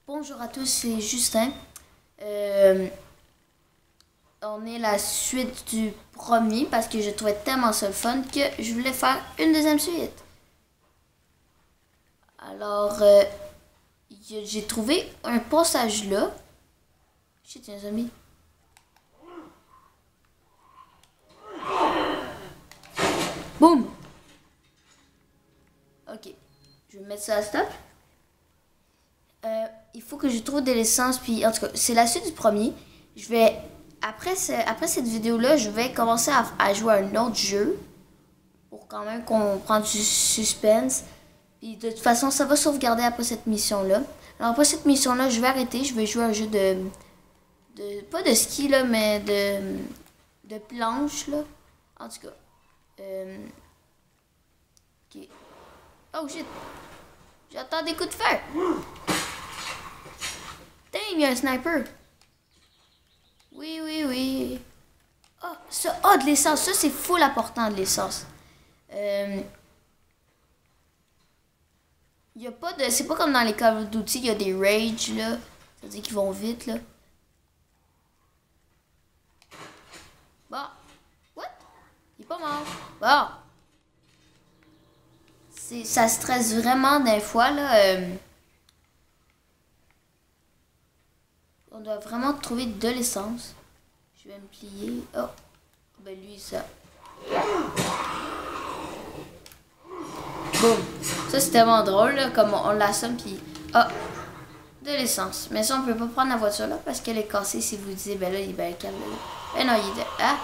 Bonjour à tous, c'est Justin. On est la suite du premier parce que je trouvais tellement ça le fun que je voulais faire une deuxième suite. Alors, j'ai trouvé un passage là. Shit, il y a un zombie. Boum! Ok, je vais mettre ça à stop. Il faut que je trouve de l'essence, puis en tout cas, c'est la suite du premier. Je vais, après cette vidéo-là, je vais commencer à jouer à un autre jeu pour quand même qu'on prenne du suspense. Puis de toute façon, ça va sauvegarder après cette mission-là. Alors après cette mission-là, je vais arrêter, je vais jouer à un jeu pas de ski là, mais de planche là. En tout cas, ok. Oh shit, j'entends des coups de feu. Damn, il y a un sniper. Oui, oui, oui. Oh, ça, oh, de l'essence. Ça, c'est full important, de l'essence. Il y a pas de... C'est pas comme dans les Call of Duty, il y a des rage, là. Ça veut dire qu'ils vont vite, là. Bon. What? Il est pas mort. Bon. Ça stresse vraiment des fois, là. On doit vraiment trouver de l'essence. Je vais me plier. Oh. Ben lui, ça. Boum. Ça, c'est tellement drôle, là, comme on l'assomme, puis... Ah. De l'essence. Mais ça, on peut pas prendre la voiture, là, parce qu'elle est cassée. Si vous disiez, ben là, il est bien calme, là. Ben non, il est... Ah.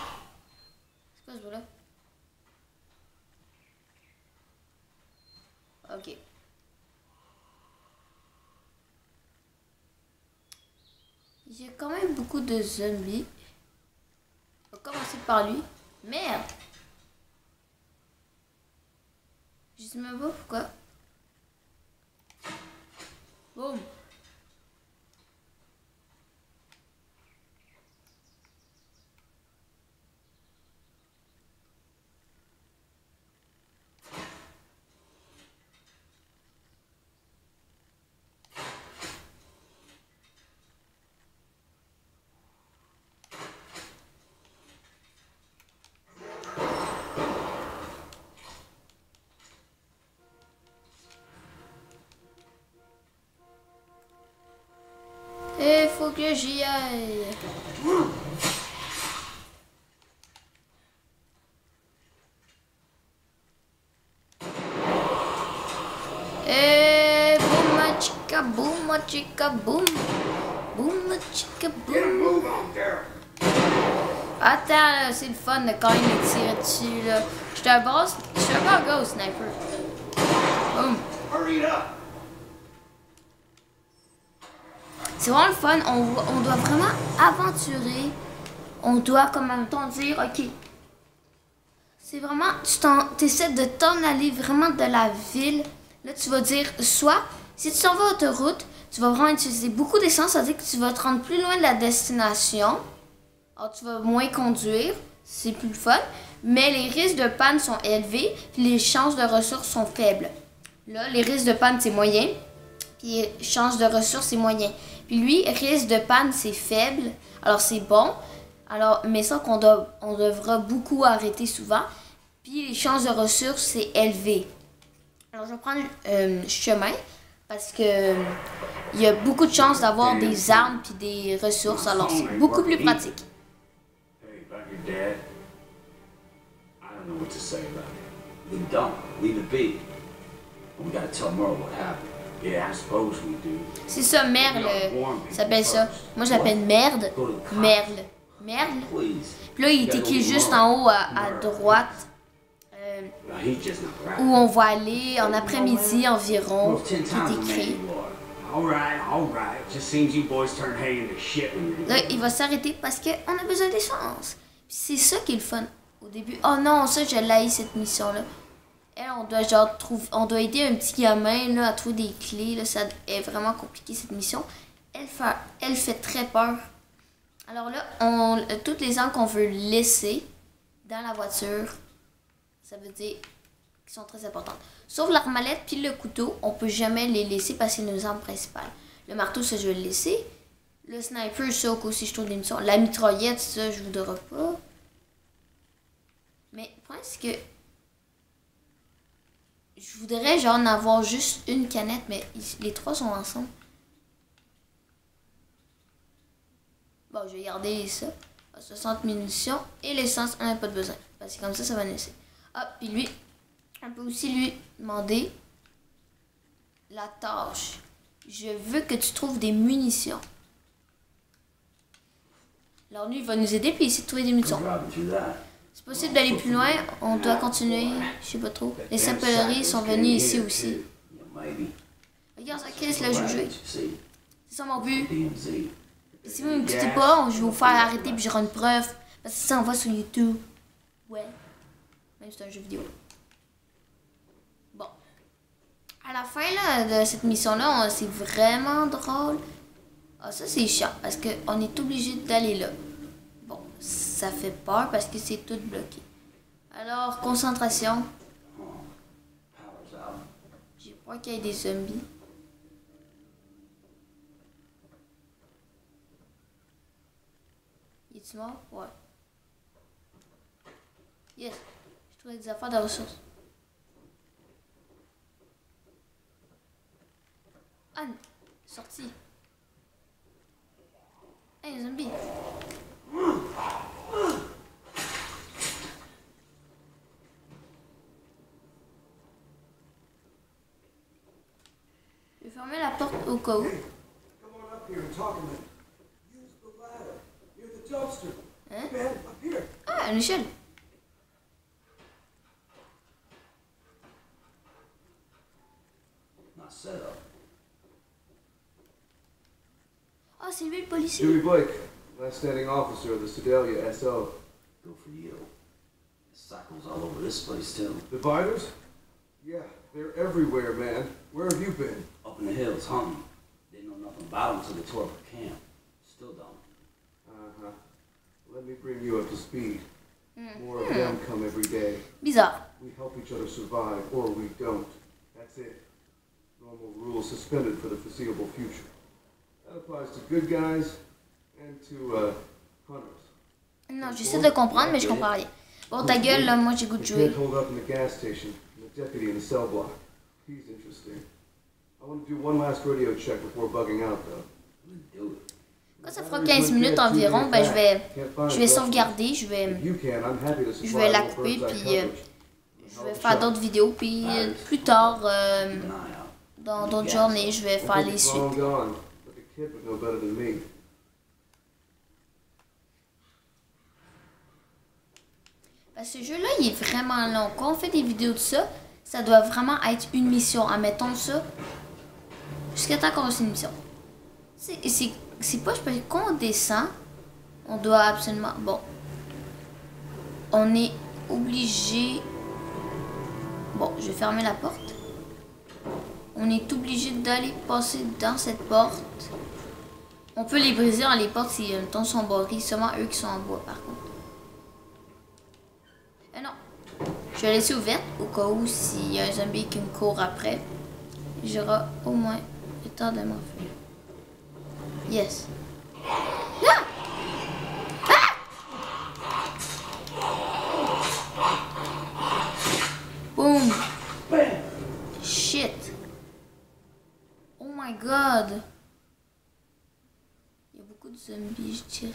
C'est quoi ce bruit-là? Ok. Il y a quand même beaucoup de zombies. On va commencer par lui. Merde! Je sais même pas pourquoi. Boum! Et faut que j'y aille. Et boum chica boum chica boum. Boum chica boum. Attends, c'est le fun de quand il est tiré dessus là. Je suis un bon gars au sniper. Boum. C'est vraiment le fun, on doit vraiment aventurer. On doit comme en même temps dire, ok. C'est vraiment, tu essaies de t'en aller vraiment de la ville. Là, tu vas dire, soit, si tu t'en vas autoroute, tu vas vraiment utiliser beaucoup d'essence, ça veut dire que tu vas te rendre plus loin de la destination. Alors, tu vas moins conduire, c'est plus le fun. Mais les risques de panne sont élevés, puis les chances de ressources sont faibles. Là, les risques de panne, c'est moyen. Puis chances de ressources, c'est moyen. Puis lui, risque de panne, c'est faible. Alors, c'est bon. Alors, mais ça qu'on on devra beaucoup arrêter souvent. Puis les chances de ressources, c'est élevé. Alors, je vais prendre chemin parce que il y a beaucoup de chances d'avoir des armes puis des ressources. Alors, c'est beaucoup plus pratique. Hey, about your dad? I don't know what to say about it. We don't. Leave it be. We gotta tell Merle what happened. Yeah, I suppose we do. C'est ça, Merle, ça s'appelle ça. Moi, je l'appelle Merde. Merle. Merle. Puis là, il est écrit juste en haut à droite. Où on va aller en après-midi environ. Qui est écrit. Là, il va s'arrêter parce qu'on a besoin d'essence. Puis c'est ça qui est le fun. Au début, oh non, ça, je l'ai cette mission-là. Elle, on doit genre on doit aider un petit gamin là, à trouver des clés. Là, ça est vraiment compliqué cette mission. Elle fait très peur. Alors là, toutes les armes qu'on veut laisser dans la voiture, ça veut dire qu'elles sont très importantes. Sauf l'arbalète puis le couteau, on peut jamais les laisser parce que c'est nos armes principales. Le marteau, ça, je vais le laisser. Le sniper, ça, aussi, je trouve des missions. La mitraillette, ça, je voudrais pas. Mais le problème, c'est que je voudrais, genre, en avoir juste une canette, mais les trois sont ensemble. Bon, je vais garder ça. 60 munitions. Et l'essence, on n'a pas de besoin. Parce que comme ça va nous laisser. Ah, puis lui, on peut aussi lui demander la tâche. Je veux que tu trouves des munitions. Alors lui, il va nous aider puis essayer de trouver des munitions. C'est possible d'aller plus loin. On doit continuer. Je sais pas trop. Les sapeleries sont venus ici aussi. Regarde ça, qu'est-ce que là, je joue. C'est ça mon but. Et si vous ne m'écoutez pas, je vais vous faire arrêter puis j'aurai une preuve. Parce que ça, on va sur YouTube. Ouais. Même si c'est un jeu vidéo. Bon. À la fin là, de cette mission-là, c'est vraiment drôle. Ah, ça, c'est chiant parce qu'on est obligé d'aller là. Bon, ça fait peur parce que c'est tout bloqué. Alors, concentration. J'ai peur qu'il y ait des zombies. Il est mort? Ouais. Yes. Je trouvais des affaires de ressources. Ah, sorti. Hey, un zombie. Je vais fermer la porte au cas où. Hein? Ah, une échelle. Ah, c'est lui le policier. Dewey Blake, last standing officer of the Sedalia SO. Go for you. Cycles all over this place, too. The biters? Yeah, they're everywhere, man. Where have you been? Up in the hills, hunting. Didn't know nothing about them till they tore up the camp. Still don't. Uh-huh. Let me bring you up to speed. More of them come every day. Bizarre. We help each other survive, or we don't. That's it. Normal rules suspended for the foreseeable future. That applies to good guys and to hunters. Non, j'essaie de comprendre, mais je comprends rien. Bon, ta gueule, là, moi j'ai goût de The jouer. kid holed up in the gas station, and the deputy in the cell block. He's interesting. I want to do one last radio check before bugging out, though. Do it. Quand ça fera 15 minutes environ, ben je vais sauvegarder, je vais la couper, puis je vais faire d'autres vidéos, puis plus tard, dans d'autres journées, je vais faire les suites. Parce que ce jeu-là, il est vraiment long. Quand on fait des vidéos de ça, ça doit vraiment être une mission. Admettons ça, jusqu'à temps qu'on fasse une mission. C'est pas, je peux qu'on descend, on doit absolument, bon, on est obligé, bon, je vais fermer la porte, on est obligé d'aller passer dans cette porte, on peut les briser dans les portes si le temps sont barrés, seulement eux qui sont en bois par contre. Non, je vais laisser ouverte au cas où s'il y a un zombie qui me court après, j'aurai au moins le temps de m'enfuir. Yes. Ah! Ah! Boom. Shit. Oh my god. Il y a beaucoup de zombies, je dirais.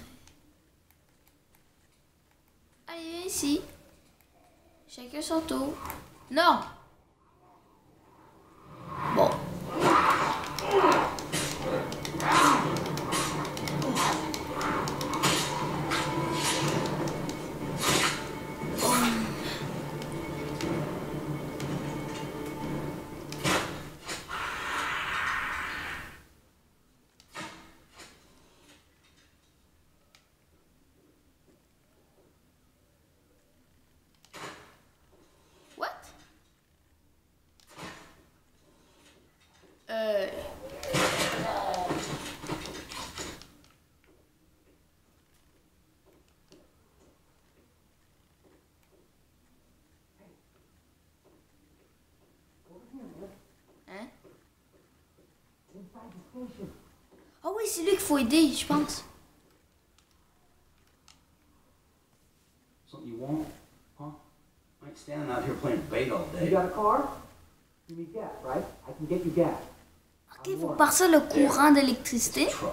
Allez, viens ici. Chacun son tour. Non. Bon. What? Hein? Inside the station, Ah oui, c'est lui qu'il faut aider, je pense. Something you want? Huh? I ain't standing out here playing bait all You day. got a car? You need gas, right? I can get you gas. Ok, il faut passer le courant d'électricité. Truck.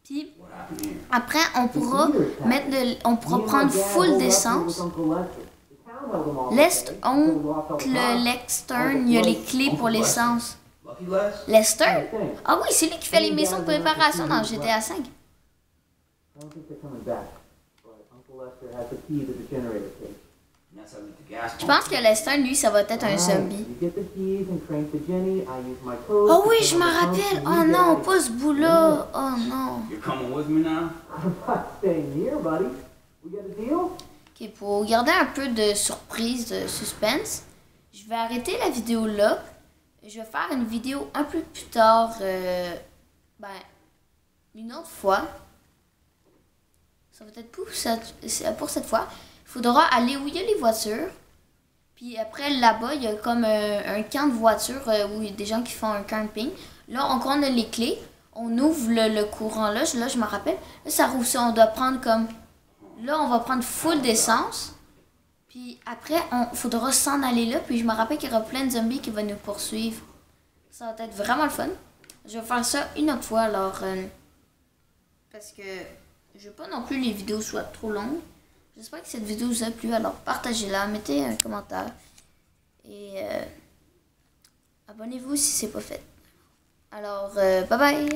Puis What happened here? après, on pourra on pourra prendre full d'essence. Oncle Lextern, il y a les clés pour l'essence. Lucky Les? Lester? Ah oui, c'est lui qui fait les maisons de préparation dans GTA 5. I don't think they're coming back, but Uncle Lester has the key to the generator case. And that's how we get the gas Je pump. pense que Lester, lui, ça va être un zombie. You get the keys and crank the Jenny. I use my code. Oh to oui, turn je on me the pump rappelle. and Oh we non, get pas ce bout-là. Oh non. You're coming with me now? I'm not staying here, buddy. We got a deal? Ok, pour garder un peu de surprise, de suspense, je vais arrêter la vidéo là. Je vais faire une vidéo un peu plus tard, une autre fois. Ça va être pour cette fois. Il faudra aller où il y a les voitures. Puis après, là-bas, il y a comme un camp de voitures où il y a des gens qui font un camping. Là, on a les clés. On ouvre le courant là. Là, je me rappelle. Là, ça rouvre ça. On doit prendre comme... Là, on va prendre full d'essence. Puis après, il faudra s'en aller là. Puis je me rappelle qu'il y aura plein de zombies qui vont nous poursuivre. Ça va être vraiment le fun. Je vais faire ça une autre fois, alors... parce que je veux pas non plus les vidéos soient trop longues. J'espère que cette vidéo vous a plu. Alors partagez-la, mettez un commentaire. Et abonnez-vous si c'est pas fait. Alors, bye bye!